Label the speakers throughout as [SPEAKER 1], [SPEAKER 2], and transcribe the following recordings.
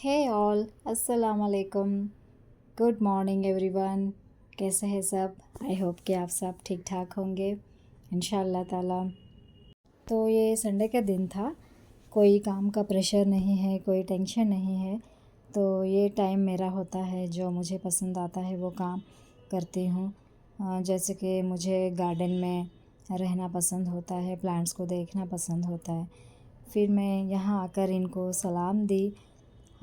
[SPEAKER 1] हे all अस्सलाम वालेकुम। Good morning everyone. कैसे हैं सब? आई होप कि आप सब ठीक ठाक होंगे इंशाल्लाह ताला। तो ये संडे का दिन था, कोई काम का प्रेशर नहीं है, कोई टेंशन नहीं है। तो ये टाइम मेरा होता है, जो मुझे पसंद आता है वो काम करती हूँ। जैसे कि मुझे गार्डन में रहना पसंद होता है, प्लांट्स को देखना पसंद होता है। फिर मैं यहाँ आकर इनको सलाम दी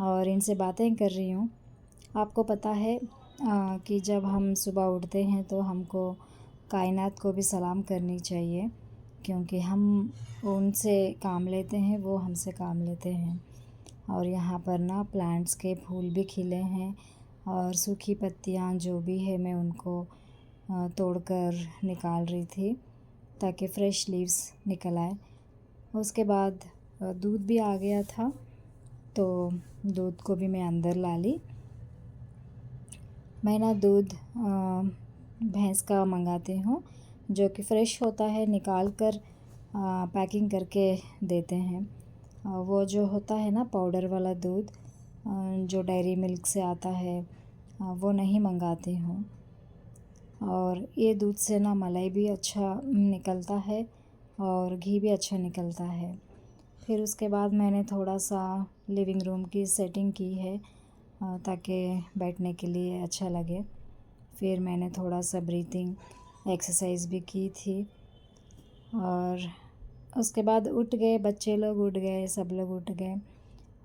[SPEAKER 1] और इनसे बातें कर रही हूँ। आपको पता है कि जब हम सुबह उठते हैं तो हमको कायनात को भी सलाम करनी चाहिए, क्योंकि हम उनसे काम लेते हैं, वो हमसे काम लेते हैं। और यहाँ पर ना प्लांट्स के फूल भी खिले हैं और सूखी पत्तियाँ जो भी है मैं उनको तोड़कर निकाल रही थी ताकि फ़्रेश लीव्स निकल आए। उसके बाद दूध भी आ गया था, तो दूध को भी मैं अंदर ला ली। मैं ना दूध भैंस का मंगाती हूँ, जो कि फ़्रेश होता है, निकाल कर पैकिंग करके देते हैं। वो जो होता है ना पाउडर वाला दूध, जो डेयरी मिल्क से आता है, वो नहीं मंगाती हूँ। और ये दूध से ना मलाई भी अच्छा निकलता है और घी भी अच्छा निकलता है। फिर उसके बाद मैंने थोड़ा सा लिविंग रूम की सेटिंग की है ताकि बैठने के लिए अच्छा लगे। फिर मैंने थोड़ा सा ब्रीथिंग एक्सरसाइज भी की थी और उसके बाद उठ गए, बच्चे लोग उठ गए, सब लोग उठ गए।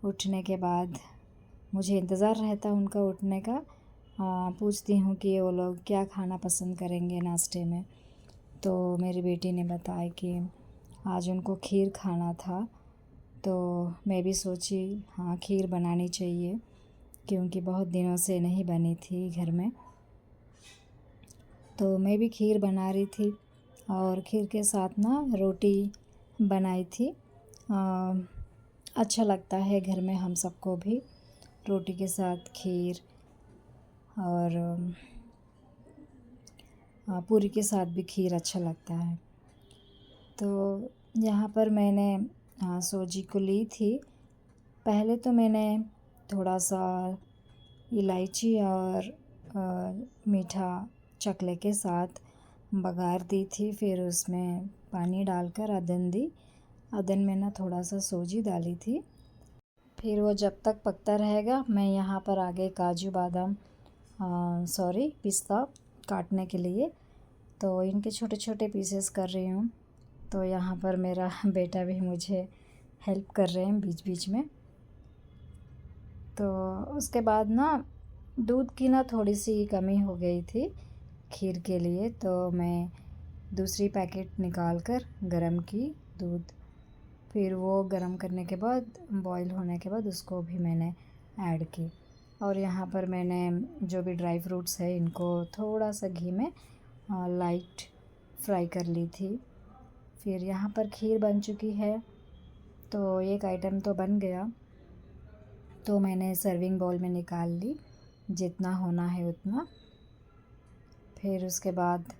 [SPEAKER 1] उठने के बाद मुझे इंतज़ार रहता उनका उठने का। पूछती हूँ कि वो लोग क्या खाना पसंद करेंगे नाश्ते में। तो मेरी बेटी ने बताया कि आज उनको खीर खाना था। तो मैं भी सोची हाँ खीर बनानी चाहिए, क्योंकि बहुत दिनों से नहीं बनी थी घर में। तो मैं भी खीर बना रही थी और खीर के साथ ना रोटी बनाई थी। अच्छा लगता है घर में हम सबको भी रोटी के साथ खीर, और पूरी के साथ भी खीर अच्छा लगता है। तो यहाँ पर मैंने सूजी को ली थी। पहले तो मैंने थोड़ा सा इलायची और मीठा चकले के साथ बघार दी थी। फिर उसमें पानी डालकर अदन दी। अदन में ना थोड़ा सा सूजी डाली थी। फिर वो जब तक पकता रहेगा, मैं यहाँ पर आगे काजू बादाम पिस्ता काटने के लिए, तो इनके छोटे छोटे पीसेस कर रही हूँ। तो यहाँ पर मेरा बेटा भी मुझे हेल्प कर रहे हैं बीच बीच में। तो उसके बाद ना दूध की ना थोड़ी सी कमी हो गई थी खीर के लिए, तो मैं दूसरी पैकेट निकाल कर गरम की दूध। फिर वो गरम करने के बाद, बॉईल होने के बाद उसको भी मैंने ऐड की। और यहाँ पर मैंने जो भी ड्राई फ्रूट्स है इनको थोड़ा सा घी में लाइट फ्राई कर ली थी। फिर यहाँ पर खीर बन चुकी है। तो एक आइटम तो बन गया, तो मैंने सर्विंग बाउल में निकाल ली, जितना होना है उतना। फिर उसके बाद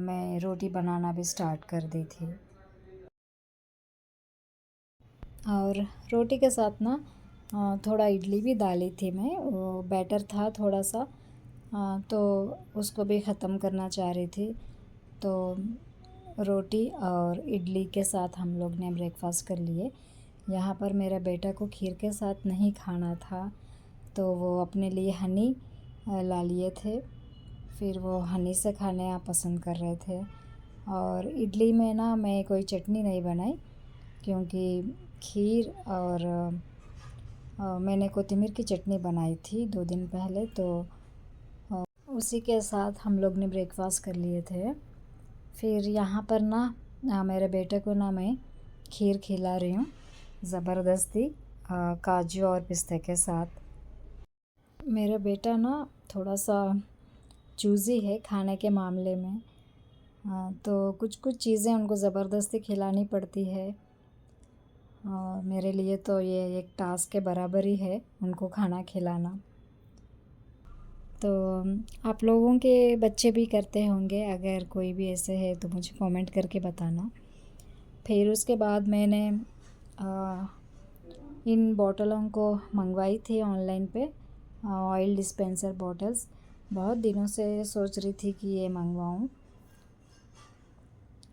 [SPEAKER 1] मैं रोटी बनाना भी स्टार्ट कर दी थी। और रोटी के साथ ना थोड़ा इडली भी डाली थी मैं। वो बैटर था थोड़ा सा, तो उसको भी ख़त्म करना चाह रही थी। तो रोटी और इडली के साथ हम लोग ने ब्रेकफास्ट कर लिए। यहाँ पर मेरा बेटा को खीर के साथ नहीं खाना था, तो वो अपने लिए हनी ला लिए थे। फिर वो हनी से खाने पसंद कर रहे थे। और इडली में ना मैं कोई चटनी नहीं बनाई, क्योंकि खीर और मैंने कोथिमीर की चटनी बनाई थी 2 दिन पहले, तो उसी के साथ हम लोग ने ब्रेकफास्ट कर लिए थे। फिर यहाँ पर ना मेरे बेटे को ना मैं खीर खिला रही हूँ ज़बरदस्ती, काजू और पिस्ते के साथ। मेरा बेटा ना थोड़ा सा चूज़ी है खाने के मामले में। तो कुछ कुछ चीज़ें उनको ज़बरदस्ती खिलानी पड़ती है। मेरे लिए तो ये एक टास्क के बराबर ही है उनको खाना खिलाना। तो आप लोगों के बच्चे भी करते होंगे, अगर कोई भी ऐसे है तो मुझे कमेंट करके बताना। फिर उसके बाद मैंने इन बॉटलों को मंगवाई थी ऑनलाइन पे, ऑयल डिस्पेंसर बॉटल्स। बहुत दिनों से सोच रही थी कि ये मंगवाऊँ,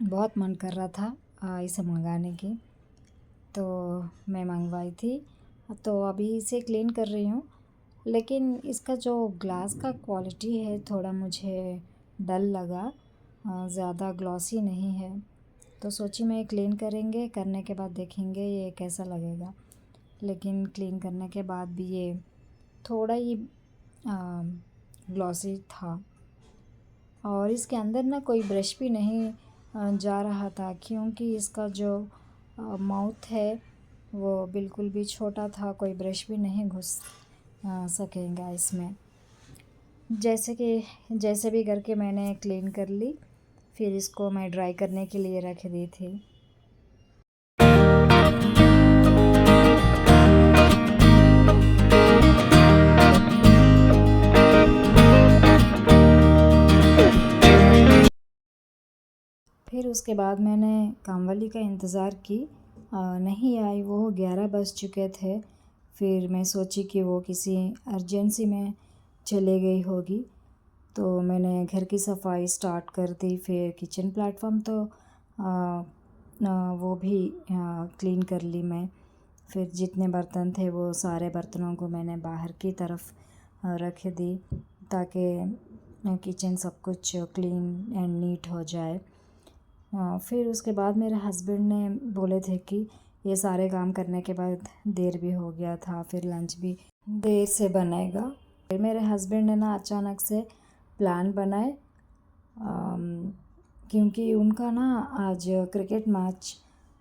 [SPEAKER 1] बहुत मन कर रहा था इसे मंगाने की, तो मैं मंगवाई थी। तो अभी इसे क्लीन कर रही हूँ, लेकिन इसका जो ग्लास का क्वालिटी है थोड़ा मुझे डल लगा, ज़्यादा ग्लॉसी नहीं है। तो सोची मैं क्लीन करेंगे, करने के बाद देखेंगे ये कैसा लगेगा। लेकिन क्लीन करने के बाद भी ये थोड़ा ही ग्लॉसी था। और इसके अंदर ना कोई ब्रश भी नहीं जा रहा था, क्योंकि इसका जो माउथ है वो बिल्कुल भी छोटा था, कोई ब्रश भी नहीं घुस सकेगा इसमें। जैसे भी करके मैंने क्लीन कर ली, फिर इसको मैं ड्राई करने के लिए रख दी थी। फिर उसके बाद मैंने कामवाली का इंतज़ार की, नहीं आई, वो 11 बज चुके थे। फिर मैं सोची कि वो किसी अर्जेंसी में चले गई होगी, तो मैंने घर की सफाई स्टार्ट कर दी। फिर किचन प्लेटफॉर्म तो वो भी क्लीन कर ली मैं। फिर जितने बर्तन थे वो सारे बर्तनों को मैंने बाहर की तरफ रख दी, ताकि किचन सब कुछ क्लीन एंड नीट हो जाए। फिर उसके बाद मेरे हस्बैंड ने बोले थे कि ये सारे काम करने के बाद देर भी हो गया था, फिर लंच भी देर से बनेगा। फिर मेरे हस्बैंड ने ना अचानक से प्लान बनाए, क्योंकि उनका ना आज क्रिकेट मैच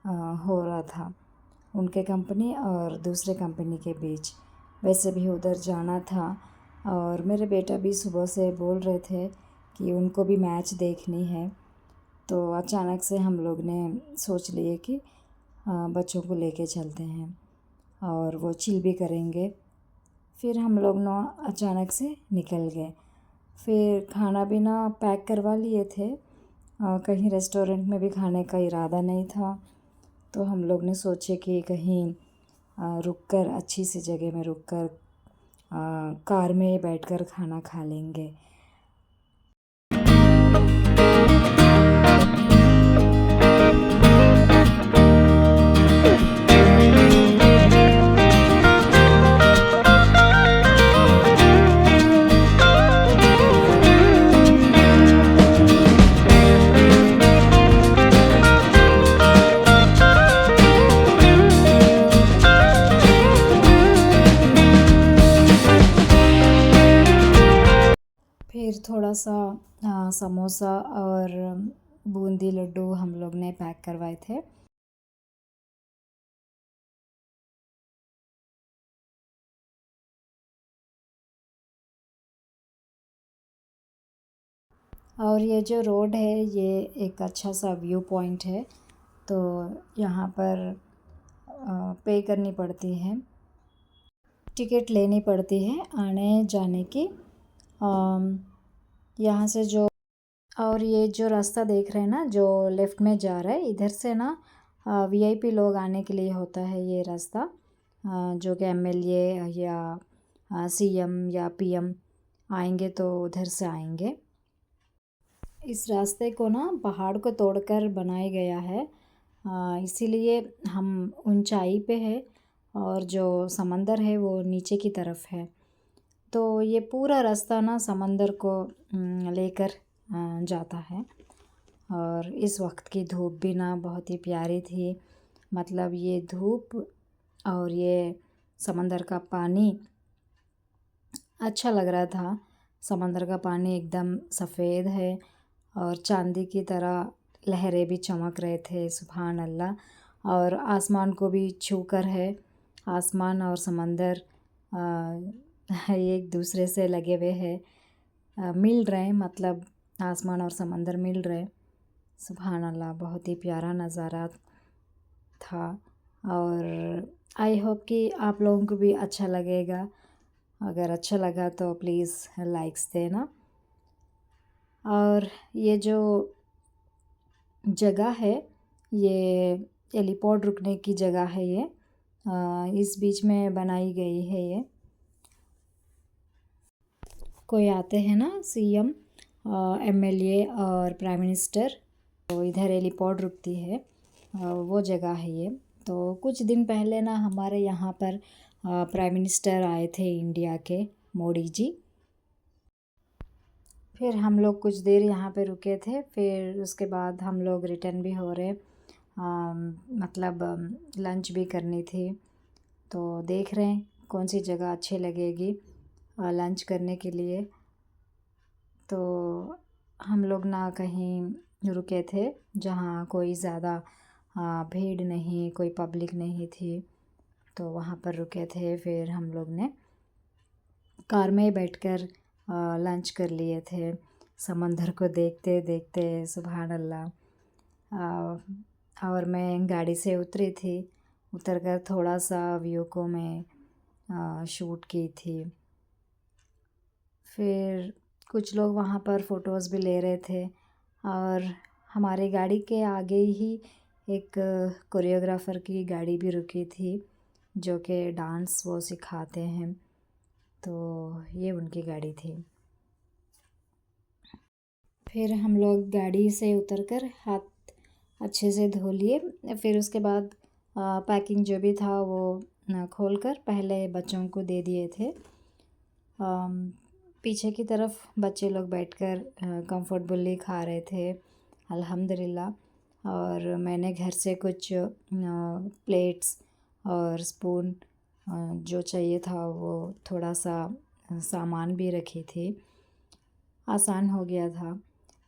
[SPEAKER 1] हो रहा था, उनके कंपनी और दूसरे कंपनी के बीच। वैसे भी उधर जाना था, और मेरे बेटा भी सुबह से बोल रहे थे कि उनको भी मैच देखनी है। तो अचानक से हम लोग ने सोच लिए कि बच्चों को लेके चलते हैं और वो चिल भी करेंगे। फिर हम लोग ना अचानक से निकल गए। फिर खाना पीना पैक करवा लिए थे, कहीं रेस्टोरेंट में भी खाने का इरादा नहीं था। तो हम लोग ने सोचे कि कहीं रुककर, अच्छी सी जगह में रुककर कार में बैठकर खाना खा लेंगे। फिर थोड़ा सा समोसा और बूंदी लड्डू हम लोग ने पैक करवाए थे। और ये जो रोड है ये एक अच्छा सा व्यू पॉइंट है, तो यहाँ पर पे करनी पड़ती है, टिकट लेनी पड़ती है आने जाने की। यहाँ से जो, और ये जो रास्ता देख रहे हैं ना, जो लेफ़्ट में जा रहा है, इधर से ना वीआईपी लोग आने के लिए होता है ये रास्ता, जो कि एमएलए या सीएम या पीएम आएंगे तो उधर से आएंगे। इस रास्ते को ना पहाड़ को तोड़कर बनाया गया है, इसीलिए हम ऊंचाई पे है और जो समंदर है वो नीचे की तरफ है। तो ये पूरा रास्ता ना समंदर को लेकर जाता है। और इस वक्त की धूप भी ना बहुत ही प्यारी थी, मतलब ये धूप और ये समंदर का पानी अच्छा लग रहा था। समंदर का पानी एकदम सफ़ेद है और चांदी की तरह लहरें भी चमक रहे थे, सुभान अल्लाह। और आसमान को भी छूकर है, आसमान और समंदर एक दूसरे से लगे हुए हैं, मिल रहे हैं, मतलब आसमान और समंदर मिल रहे। सुभान अल्लाह, बहुत ही प्यारा नज़ारा था। और आई होप कि आप लोगों को भी अच्छा लगेगा। अगर अच्छा लगा तो प्लीज़ लाइक्स देना। और ये जो जगह है ये हेलीपॉड रुकने की जगह है ये, इस बीच में बनाई गई है ये। कोई आते हैं ना सीएम, एमएलए और प्राइम मिनिस्टर, तो इधर हेलीपॉड रुकती है, वो जगह है ये। तो कुछ दिन पहले ना हमारे यहाँ पर प्राइम मिनिस्टर आए थे इंडिया के, मोदी जी। फिर हम लोग कुछ देर यहाँ पे रुके थे, फिर उसके बाद हम लोग रिटर्न भी हो रहे, मतलब लंच भी करनी थी। तो देख रहे हैं कौन सी जगह अच्छी लगेगी लंच करने के लिए। तो हम लोग ना कहीं रुके थे जहाँ कोई ज़्यादा भीड़ नहीं, कोई पब्लिक नहीं थी, तो वहाँ पर रुके थे। फिर हम लोग ने कार में ही बैठकर लंच कर लिए थे, समंदर को देखते देखते, सुभान अल्लाह। और मैं गाड़ी से उतरी थी, उतरकर थोड़ा सा व्यू को मैं शूट की थी। फिर कुछ लोग वहाँ पर फ़ोटोज़ भी ले रहे थे, और हमारी गाड़ी के आगे ही एक कोरियोग्राफ़र की गाड़ी भी रुकी थी, जो कि डांस वो सिखाते हैं, तो ये उनकी गाड़ी थी। फिर हम लोग गाड़ी से उतरकर हाथ अच्छे से धो लिए। फिर उसके बाद पैकिंग जो भी था वो खोल कर पहले बच्चों को दे दिए थे। पीछे की तरफ बच्चे लोग बैठकर कंफर्टेबली खा रहे थे, अल्हम्दुलिल्लाह। और मैंने घर से कुछ प्लेट्स और स्पून जो चाहिए था वो थोड़ा सा सामान भी रखी थी, आसान हो गया था।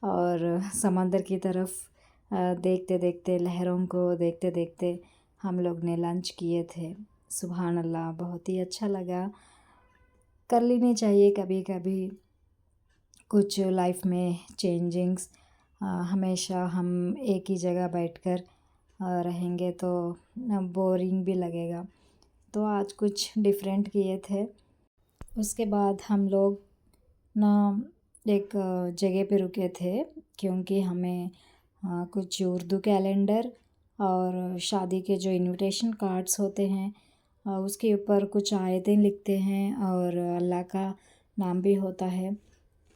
[SPEAKER 1] और समंदर की तरफ देखते देखते, लहरों को देखते देखते हम लोग ने लंच किए थे। सुभान अल्लाह, बहुत ही अच्छा लगा। कर लेनी चाहिए कभी कभी कुछ लाइफ में चेंजिंग्स। हमेशा हम एक ही जगह बैठकर रहेंगे तो बोरिंग भी लगेगा, तो आज कुछ डिफरेंट किए थे। उसके बाद हम लोग ना एक जगह पे रुके थे, क्योंकि हमें कुछ उर्दू कैलेंडर और शादी के जो इनविटेशन कार्ड्स होते हैं उसके ऊपर कुछ आयतें लिखते हैं और अल्लाह का नाम भी होता है।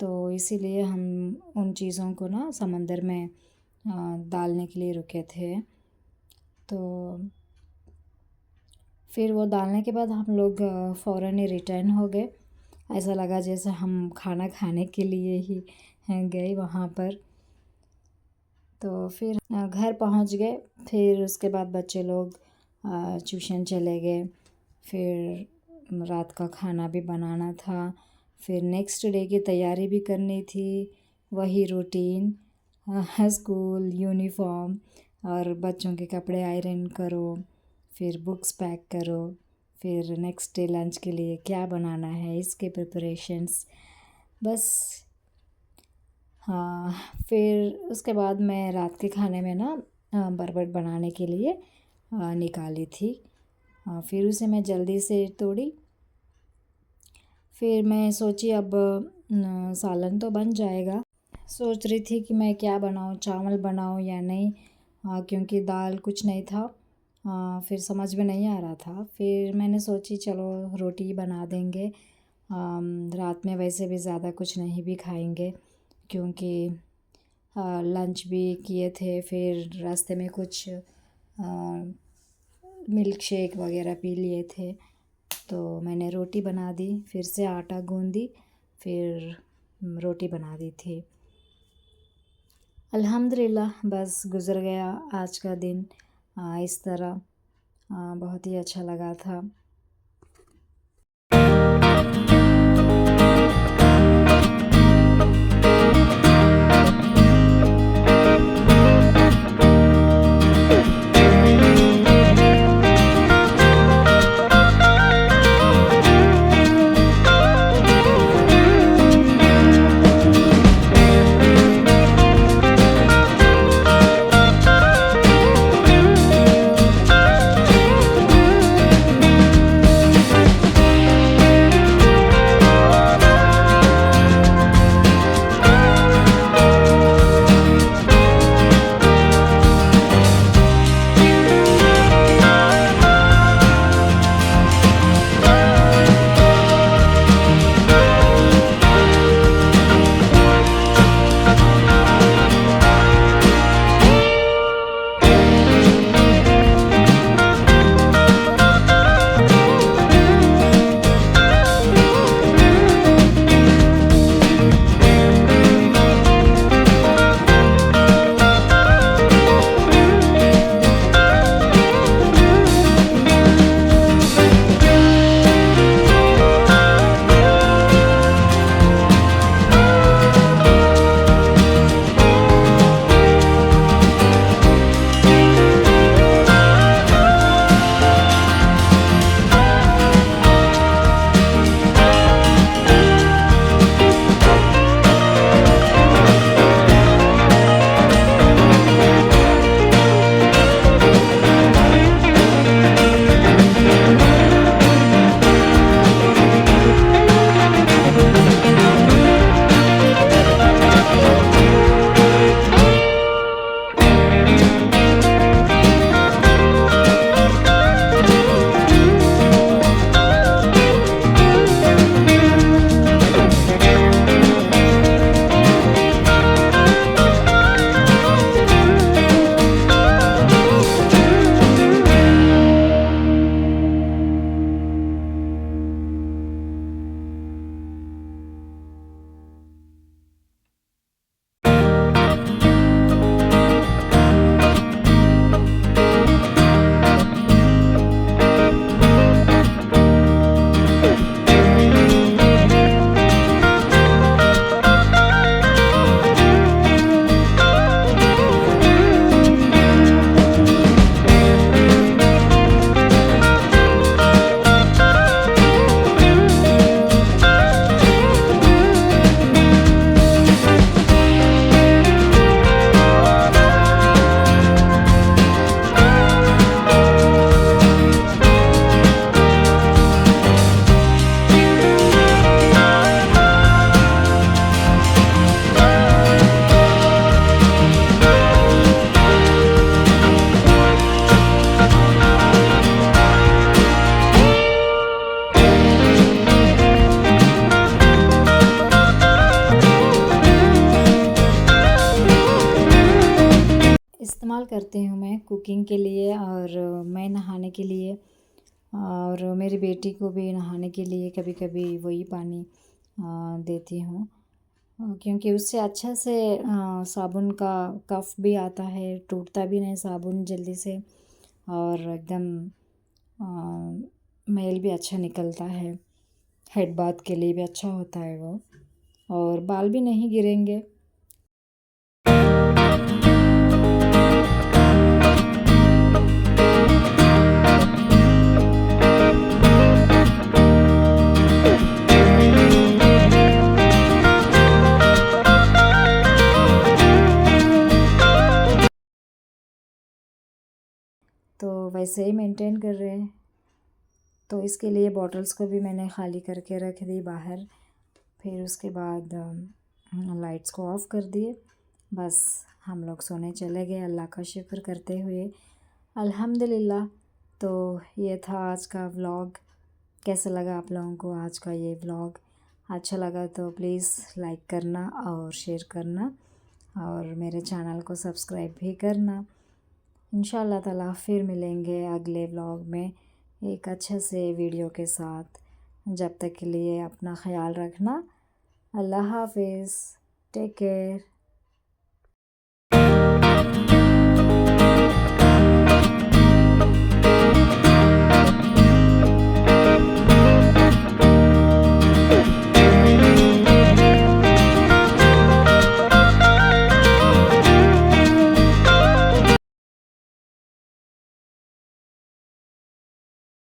[SPEAKER 1] तो इसीलिए हम उन चीज़ों को ना समंदर में डालने के लिए रुके थे। तो फिर वो डालने के बाद हम लोग फ़ौरन ही रिटर्न हो गए। ऐसा लगा जैसे हम खाना खाने के लिए ही गए वहाँ पर। तो फिर घर पहुँच गए। फिर उसके बाद बच्चे लोग ट्यूशन चले गए। फिर रात का खाना भी बनाना था, फिर नेक्स्ट डे की तैयारी भी करनी थी, वही रूटीन, स्कूल यूनिफॉर्म और बच्चों के कपड़े आयरन करो, फिर बुक्स पैक करो, फिर नेक्स्ट डे लंच के लिए क्या बनाना है इसके प्रिपरेशंस, बस। हाँ, फिर उसके बाद मैं रात के खाने में ना बरबट बनाने के लिए निकाली थी। फिर उसे मैं जल्दी से तोड़ी। फिर मैं सोची अब सालन तो बन जाएगा। सोच रही थी कि मैं क्या बनाऊँ, चावल बनाऊँ या नहीं, क्योंकि दाल कुछ नहीं था। फिर समझ में नहीं आ रहा था। फिर मैंने सोची चलो रोटी बना देंगे, रात में वैसे भी ज़्यादा कुछ नहीं भी खाएंगे, क्योंकि लंच भी किए थे। फिर रास्ते में कुछ मिल्क शेक वगैरह पी लिए थे। तो मैंने रोटी बना दी, फिर से आटा गूँधी, फिर रोटी बना दी थी। अल्हम्दुलिल्लाह, बस गुज़र गया आज का दिन इस तरह। बहुत ही अच्छा लगा था। करती हूँ मैं कुकिंग के लिए और मैं नहाने के लिए और मेरी बेटी को भी नहाने के लिए कभी कभी वही पानी देती हूँ क्योंकि उससे अच्छा से साबुन का कफ भी आता है, टूटता भी नहीं साबुन जल्दी से और एकदम मैल भी अच्छा निकलता है। हेड बाथ के लिए भी अच्छा होता है वो और बाल भी नहीं गिरेंगे। तो वैसे ही मेंटेन कर रहे हैं। तो इसके लिए बॉटल्स को भी मैंने खाली करके रख दी बाहर। फिर उसके बाद लाइट्स को ऑफ़ कर दिए। बस हम लोग सोने चले गए अल्लाह का शुक्र करते हुए अल्हम्दुलिल्लाह। तो ये था आज का व्लॉग। कैसा लगा आप लोगों को आज का ये व्लॉग? अच्छा लगा तो प्लीज़ लाइक करना और शेयर करना और मेरे चैनल को सब्सक्राइब भी करना। इंशाल्लाह ताला फिर मिलेंगे अगले व्लॉग में एक अच्छे से वीडियो के साथ। जब तक के लिए अपना ख़याल रखना। अल्लाह हाफ़िज़। Take care.